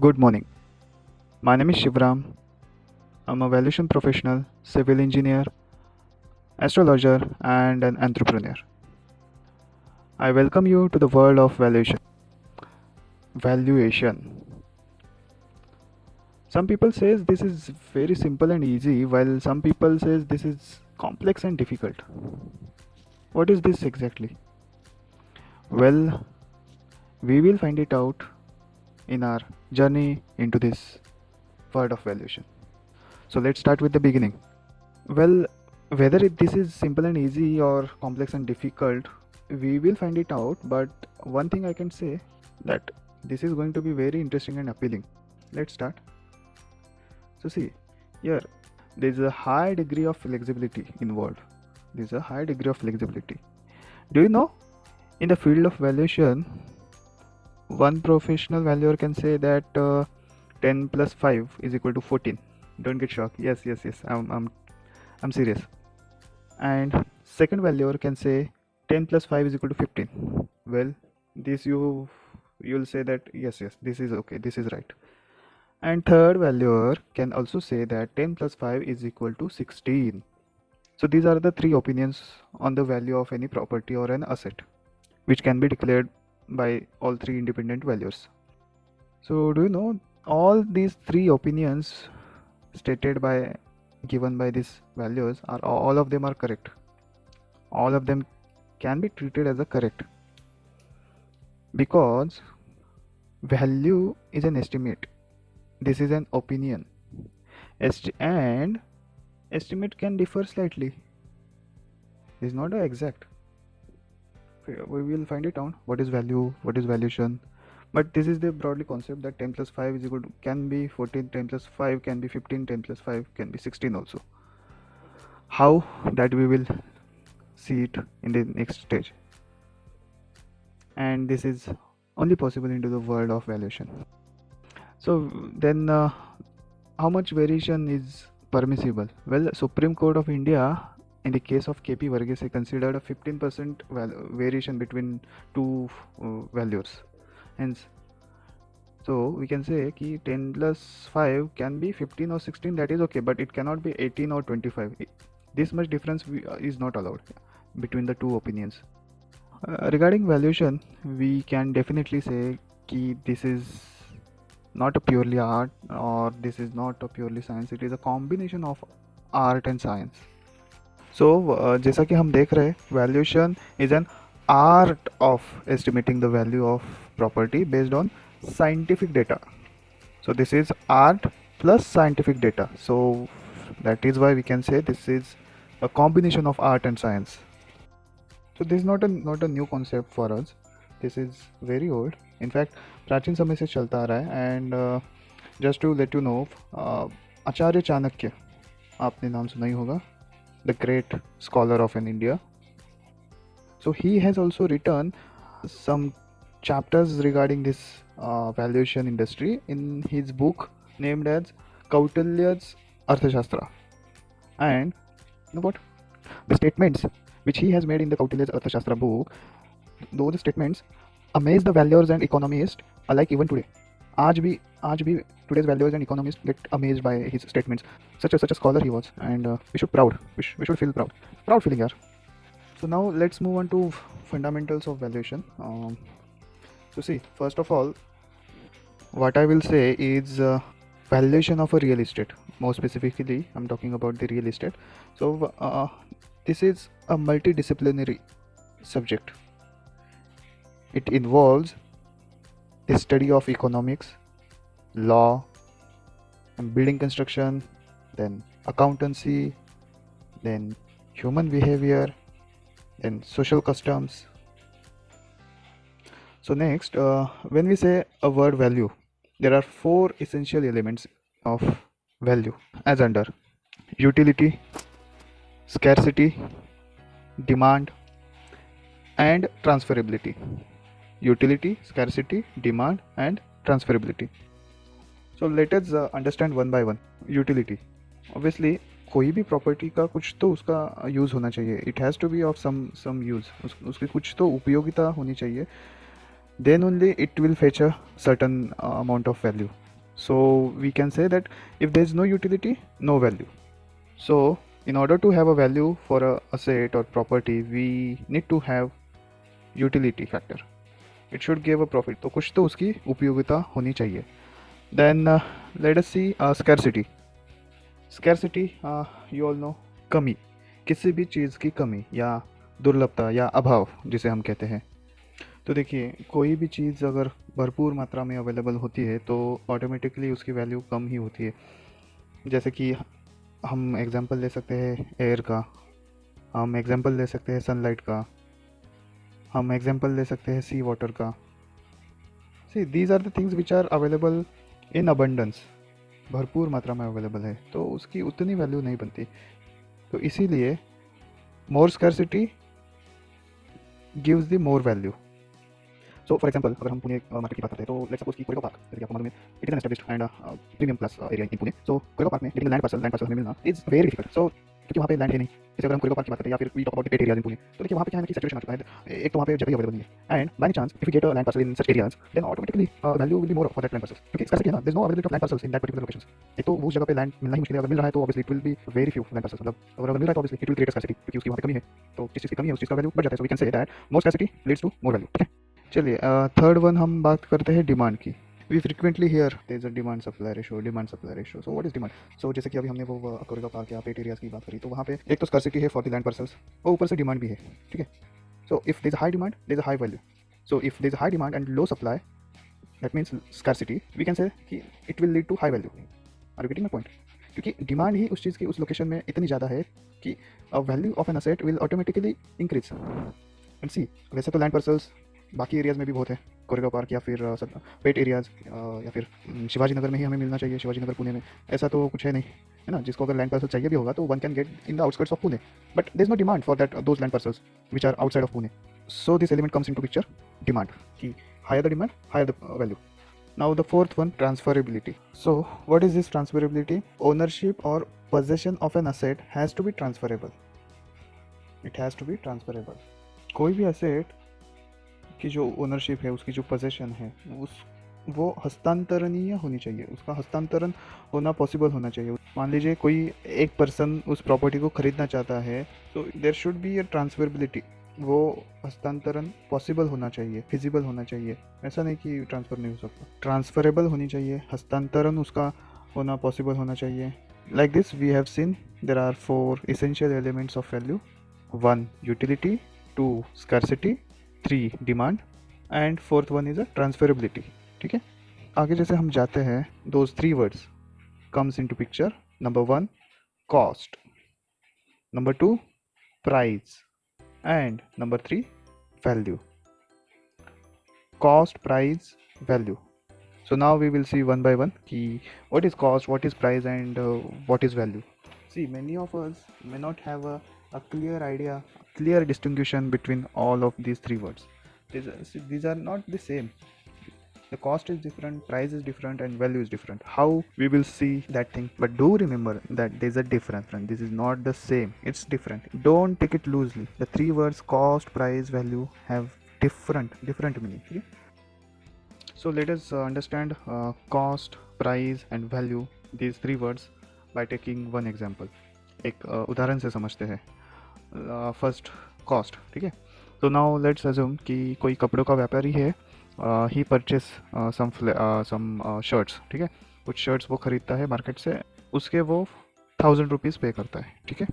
Good morning. My name is Shivram. I'm a valuation professional, civil engineer, astrologer, and an entrepreneur. I welcome you to the world of valuation. Valuation. Some people says this is very simple and easy, while some people says this is complex and difficult. What is this exactly? Well, we will find it out in our journey into this world of valuation. So let's start with the beginning. Well, whether this is simple and easy or complex and difficult, we will find it out. But one thing I can say that this is going to be very interesting and appealing. Let's start. So see, here there is a high degree of flexibility involved. There is a high degree of flexibility. Do you know? In the field of valuation, one professional valuer can say that 10 plus 5 is equal to 14. Don't get shocked. Yes. I'm serious. And second valuer can say 10 plus 5 is equal to 15. Well, this you'll say that yes, this is okay, this is right. And third valuer can also say that 10 plus 5 is equal to 16. So these are the three opinions on the value of any property or an asset, which can be declared by all three independent valuers. So do you know all these three opinions stated by given by these values are all of them are correct. All of them can be treated as a correct because value is an estimate. This is an opinion. And estimate can differ slightly. It's not exact. We will find it out. What is value? What is valuation? But this is the broadly concept that 10 plus 5 is equal to can be 14, 10 plus 5 can be 15, 10 plus 5 can be 16 also. How that we will see it in the next stage. And this is only possible into the world of valuation. So then how much variation is permissible? Well, Supreme Court of India in the case of KP Varghese considered a 15% variation between two values. Hence, so we can say कि 10 plus 5 can be 15 or 16, that is okay, but it cannot be 18 or 25. This much difference is not allowed between the two opinions. Regarding valuation, we can definitely say कि this is not a purely art or this is not a purely science. It is a combination of art and science. So जैसा कि हम देख रहे हैं, valuation is an art of estimating the value of property based on scientific data. So this is art plus scientific data. So that is why we can say this is a combination of art and science. So this is not a new concept for us. This is very old. In fact, प्राचीन समय से चलता आ रहा है. And just to let you know, आचार्य चाणक्य, आपने नाम सुना ही होगा, the great scholar of in India. So he has also written some chapters regarding this valuation industry in his book named as Kautilya's Arthashastra. And you know what? The statements which he has made in the Kautilya's Arthashastra book, those statements amaze the valuers and economists alike even today. आज भी today's valuers and economists get amazed by his statements. Such a scholar he was, and we should feel proud feeling here. So now let's move on to fundamentals of valuation. So see, first of all, what I will say is valuation of a real estate. More specifically, I'm talking about the real estate. So this is a multidisciplinary subject. It involves the study of economics, law, and building construction, then accountancy, then human behavior, then social customs. So next, when we say a word value, there are four essential elements of value as under utility, scarcity, demand, and transferability. Utility, scarcity, demand, and transferability. So let us understand one by one. Utility. Obviously, कोई भी property का कुछ तो उसका use होना चाहिए. It has to be of some use. उसकी कुछ तो उपयोगिता होनी चाहिए. Then only it will fetch a certain amount of value. So we can say that if there is no utility, no value. So in order to have a value for a asset or property, we need to have utility factor. It should give a profit. तो कुछ तो उसकी उपयोगिता होनी चाहिए. Then let us see scarcity. Scarcity, you all know, कमी, किसी भी चीज़ की कमी या दुर्लभता या अभाव जिसे हम कहते हैं. तो देखिए, कोई भी चीज़ अगर भरपूर मात्रा में अवेलेबल होती है तो ऑटोमेटिकली उसकी वैल्यू कम ही होती है. जैसे कि हम एग्जांपल ले सकते हैं एयर का, हम एग्जांपल ले सकते हैं सनलाइट का, हम एग्जांपल ले सकते हैं सी वाटर का. See these are the things which are available in abundance, भरपूर मात्रा में अवेलेबल है, तो उसकी उतनी वैल्यू नहीं बनती. तो इसीलिए more scarcity gives the more value. So for example, अगर हम पुणे मार्केट की बात करते हैं तो लेट्स सपोज कि कोरेगांव पार्क, जैसे कि आपको मालूम है, it is an established and premium class area in Pune. So Koregaon park में लेकिन लैंड पार्सल हमें मिलना इज वेरी डिफिकल्ट. सो क्योंकि वहाँ पे लैंड है नहीं. जैसे अगर हम कोरेगांव पार्क की बात करते हैं या फिर we talk about the pet areas in Pune, तो देखिए वहाँ पे क्या है कि सैचुरेशन आ चुका है. एक तो वहाँ पे जगह अवेलेबल नहीं है, and by chance if you get a land parcel in such areas, then automatically value will be more for that land parcel. क्योंकि स्कैर्सिटी है ना, there is no availability of land parcels in that particular locations. एक तो उस जगह पे land मिलना ही मुश्किल है. अगर मिल रहा है तो obviously it will be very few land parcels. मतलब अगर मिल रहा है तो obviously it will create scarcity, क्योंकि उसकी वहाँ पे कमी है. तो जिस चीज़ की कमी है उस चीज़ का वैल्यू बढ़ जाता है. So we can say that more scarcity leads to more value. ठीक है, चलिए थर्ड वन हम बात करते हैं डिमांड की. We frequently hear there is a demand supply ratio, demand supply ratio. So what is demand? So जैसे कि अभी हमने वो कोरेगांव पार्क या पेट एरियाज की बात करी, तो वहाँ पे एक तो स्कैर्सिटी है फॉर द लैंड पार्सल्स, और ऊपर से डिमांड भी है. ठीक है, so if there is high demand there is a high value. So if there is high demand and low supply, that means scarcity, we can say कि it will lead to high value. Are you getting my point? क्योंकि demand ही उस चीज़ की उस location में इतनी ज़्यादा है कि value of an asset will automatically increase. And see, वैसे तो लैंड पार्सल्स बाकी एरियाज़ में भी बहुत है, कोरेगांव पार्क या फिर पेट एरियाज़ या फिर शिवाजी नगर में ही हमें मिलना चाहिए. शिवाजी नगर पुणे में ऐसा तो कुछ है नहीं, है ना. जिसको अगर लैंड पार्सल चाहिए भी होगा तो one can get in the outskirts of Pune, but there is no demand for that those land parcels which are outside of Pune. So this element comes into picture, demand, कि higher the demand higher the value. Now the fourth one, transferability. So what is this transferability? Ownership or possession of an asset has to be transferable. It has to be transferable. कोई भी asset की जो ownership है, उसकी जो possession है, वो हस्तांतरणीय होनी चाहिए. उसका हस्तांतरण होना पॉसिबल होना चाहिए. मान लीजिए कोई एक पर्सन उस प्रॉपर्टी को खरीदना चाहता है, तो there should be a transferability. वो हस्तांतरण पॉसिबल होना चाहिए, फिजिबल होना चाहिए. ऐसा नहीं कि ट्रांसफ़र नहीं हो सकता. ट्रांसफरेबल होनी चाहिए, हस्तांतरण उसका होना पॉसिबल होना चाहिए. Like this we have seen there are 4 essential elements of value. 1 utility, 2 scarcity, 3 demand, and fourth one is a transferability. ठीक है, आगे जैसे हम जाते हैं, those 3 words comes into picture. Number 1, cost. Number 2, price. And number 3, value. Cost, price, value. So now we will see one by one ki what is cost, what is price, and what is value. See, many of us may not have a clear idea, clear distinction between all of these 3 words. These are not the same. The cost is different, price is different, and value is different. How we will see that thing? But do remember that there's a difference, friend. This is not the same, it's different. Don't take it loosely. The 3 words cost, price, value have different meaning. Okay? So let us understand cost, price, and value, these 3 words, by taking one example. एक उदाहरण से समझते हैं. First, cost. ठीक है, तो now let's assume कि कोई कपड़ों का व्यापारी है. ही परचेस सम शर्ट्स. ठीक है, कुछ शर्ट्स वो ख़रीदता है मार्केट से, उसके वो 1000 रुपीज़ पे करता है. ठीक है,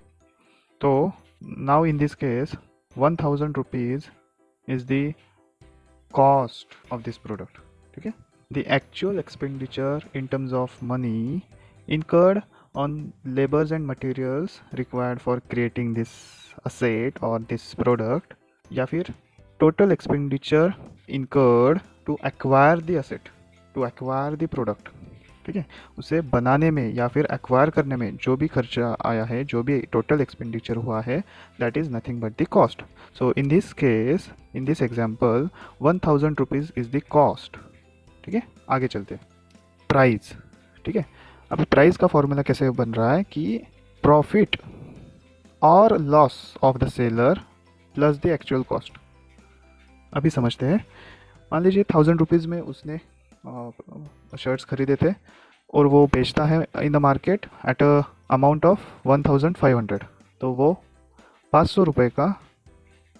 तो now in this case 1000 rupees is the cost of this product. ठीक है, the actual expenditure in terms of money incurred on labors and materials required for creating this asset or this product, या फिर total expenditure incurred to acquire the asset, to acquire the product. ठीक है, उसे बनाने में या फिर acquire करने में जो भी खर्चा आया है, जो भी टोटल एक्सपेंडिचर हुआ है, that is nothing but the cost. So in this case, in this example, 1000 rupees is the cost. ठीक है, आगे चलते हैं. प्राइस. ठीक है, अब प्राइस का फॉर्मूला कैसे बन रहा है कि प्रॉफिट और loss of the seller plus the actual cost. अभी समझते हैं. मान लीजिए 1000 रुपीज़ में उसने शर्ट्स खरीदे थे और वो बेचता है in the market at a amount of 1500, तो वो 500 रुपये का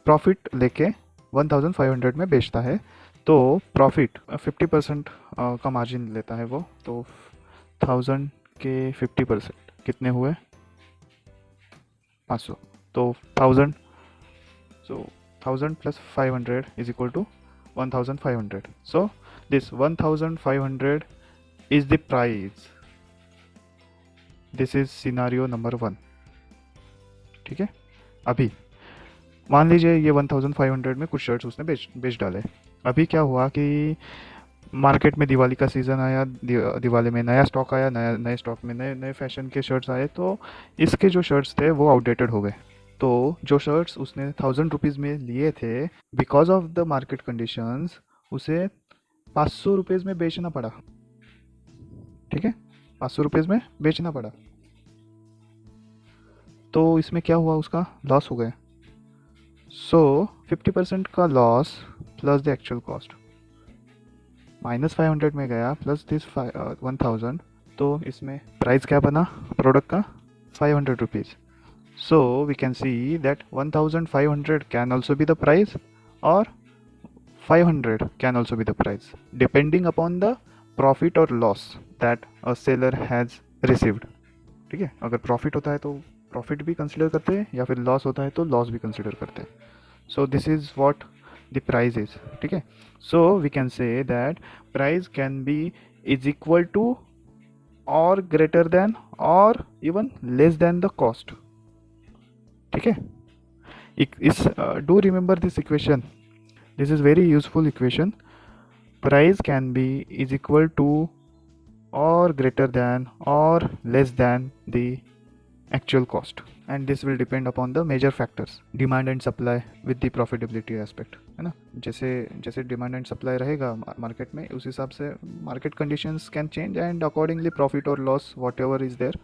प्रॉफिट लेके 1500 में बेचता है। तो प्रॉफिट 50% का मार्जिन लेता है वो, तो 1000 के 50% कितने हुए, 500। तो 1000, so 1000 plus 500 is equal to 1500. So this 1500 is the price. This is scenario number 1। ठीक है, अभी मान लीजिए ये 1500 में कुछ शर्ट्स उसने बेच डाले। अभी क्या हुआ कि मार्केट में दिवाली का सीज़न आया, दिवाली में नया स्टॉक आया, नए स्टॉक में नए नए फैशन के शर्ट्स आए, तो इसके जो शर्ट्स थे वो आउटडेटेड हो गए। तो जो शर्ट्स उसने 1000 रुपीज़ में लिए थे, because of the market conditions उसे 500 रुपीज़ में बेचना पड़ा। ठीक है, 500 रुपीज़ में बेचना पड़ा, तो इसमें क्या हुआ, उसका लॉस हो गया। सो 50% का loss plus the actual cost, -500 में गया प्लस दिस 1000, तो इसमें प्राइस क्या बना प्रोडक्ट का, 500 rupees. So we can see that 1500 can also be the price or 500 can also be the price, depending upon the profit or loss that a seller has received। ठीक है, अगर profit होता है तो profit भी consider करते हैं, या फिर लॉस होता है तो लॉस भी कंसिडर करते हैं। So this is what the price is. ठीक है, so we can say that price can be is equal to और ग्रेटर देन और even less than the cost. ठीक है, इस do remember this equation, this is very useful equation. Price can be is equal to or greater than or less than the actual cost, and this will depend upon the major factors, demand and supply with the profitability aspect, है ना। जैसे जैसे demand and supply रहेगा market में, उस हिसाब से market conditions can change and accordingly profit और loss whatever is there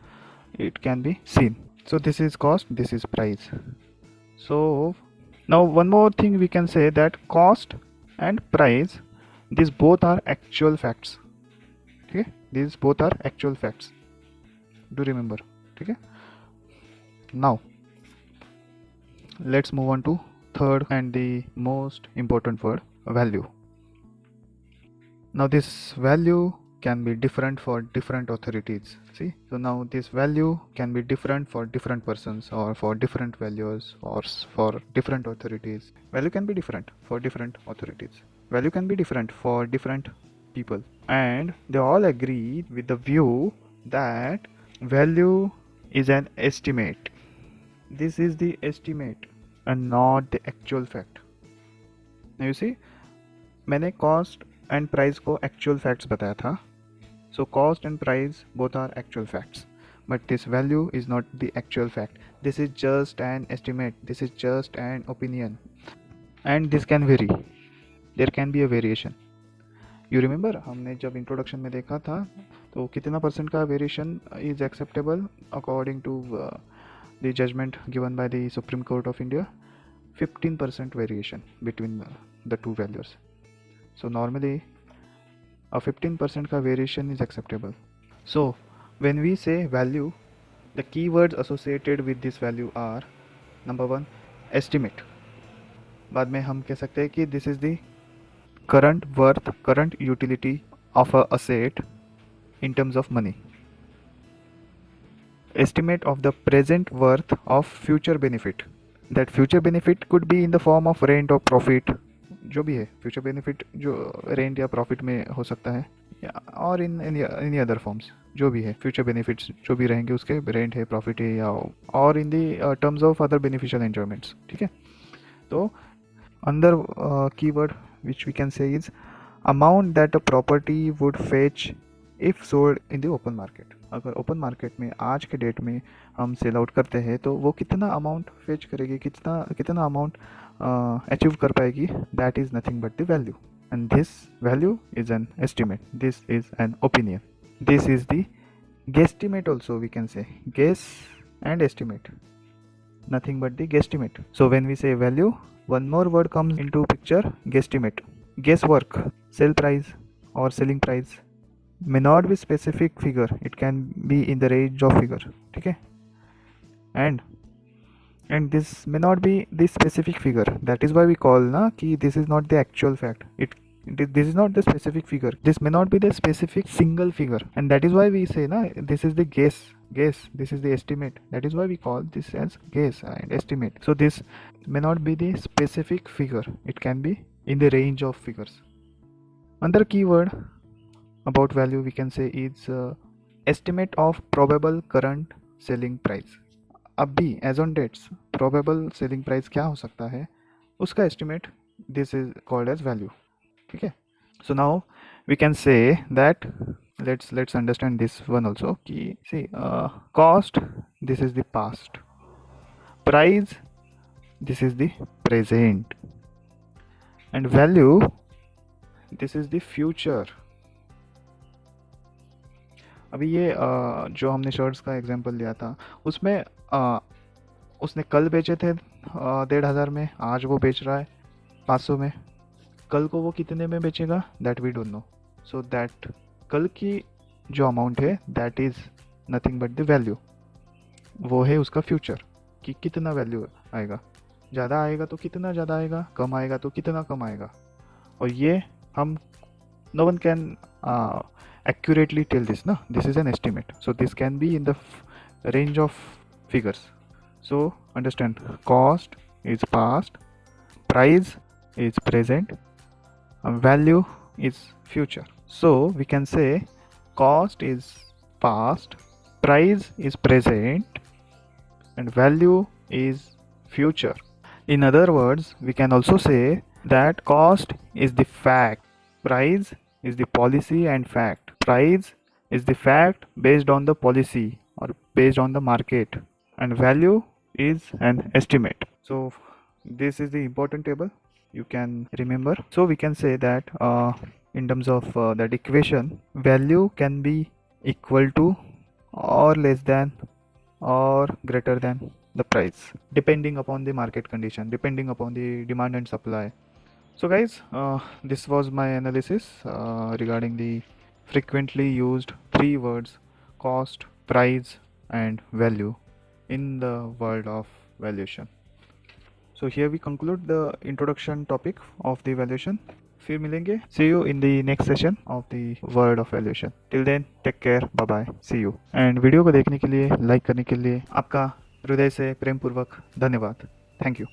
it can be seen। So this is cost, this is price। So now one more thing we can say that cost and price, these both are actual facts। ठीक है, these both are actual facts, do remember। ठीक है, now let's move on to third and the most important word, value। now this value can be different for different authorities, see। so now this value can be different for different persons or for different values or for different authorities। value can be different for different authorities, value can be different for different people, and they all agree with the view that value is an estimate। this is the estimate and not the actual fact। now you see, मैंने cost and price को actual facts बताया था, so cost and price both are actual facts, but this value is not the actual fact, this is just an estimate, this is just an opinion, and this can vary, there can be a variation। You remember हमने जब introduction में देखा था, तो कितना percent का variation is acceptable according to the judgment given by the supreme court of India, 15% variation between the two values. So normally a 15% का variation is acceptable. So when we say value, the keywords associated with this value are, number 1 estimate, बाद में हम कह सकते हैं कि this is the current worth, current utility of a asset in terms of money। estimate of the present worth of future benefit, that future benefit could be in the form of rent or profit, जो भी है future benefit जो rent या profit में हो सकता है, और in any other forms, जो भी है future benefits जो भी रहेंगे उसके rent है, profit है, या और in the terms of other beneficial enjoyments। ठीक है, तो अंदर keyword which we can say is amount that a property would fetch if sold in the open market। अगर ओपन मार्केट में आज के डेट में हम सेल आउट करते हैं तो वो कितना अमाउंट फेच करेगी, कितना अमाउंट अचीव कर पाएगी, that is nothing but the value, and this value is an estimate, this is an opinion, this is the guesstimate also, we can say guess and estimate, nothing but the guesstimate। so when we say value, one more word comes into picture, guesstimate, guesswork, sell price or selling price may not be specific figure, it can be in the range of figure. ठीक है, and this may not be the specific figure, that is why we call na कि this is not the actual fact, this is not the specific figure, this may not be the specific single figure, and that is why we say na this is the guess, this is the estimate, that is why we call this as guess and estimate. So this may not be the specific figure, it can be in the range of figures. Another keyword about value we can say is estimate of probable current selling price. अब भी as on dates probable selling price क्या हो सकता है उसका estimate, this is called as value. ठीक है, so now we can say that let's understand this one also कि see cost, this is the past, price, this is the present, and value, this is the future. अभी ये जो हमने shirts का example लिया था उसमें उसने कल बेचे थे 1,500 में, आज वो बेच रहा है 500 में, कल को वो कितने में बेचेगा that we don't know. So that कल की जो अमाउंट है that is nothing but the value, वो है उसका फ्यूचर कि कितना वैल्यू आएगा, ज़्यादा आएगा तो कितना ज़्यादा आएगा, कम आएगा तो कितना कम आएगा. और ये हम no one can accurately tell this, no, this is an estimate, so this can be in the range of figures. So understand, cost is past, price is present, value is future. So we can say cost is past, price is present, and value is future. In other words, we can also say that cost is the fact, price is the policy and fact, price is the fact based on the policy or based on the market, and value is an estimate. So this is the important table you can remember. So we can say that in terms of that equation, value can be equal to or less than or greater than the price depending upon the market condition, depending upon the demand and supply. So guys, this was my analysis regarding the frequently used three words cost, price and value in the world of valuation. So here we conclude the introduction topic of the valuation. फिर मिलेंगे, see you in the next session of the world of valuation. Till then, take care, bye bye, see you. And video को देखने के लिए, like करने के लिए आपका हृदय से प्रेम पूर्वक धन्यवाद. Thank you.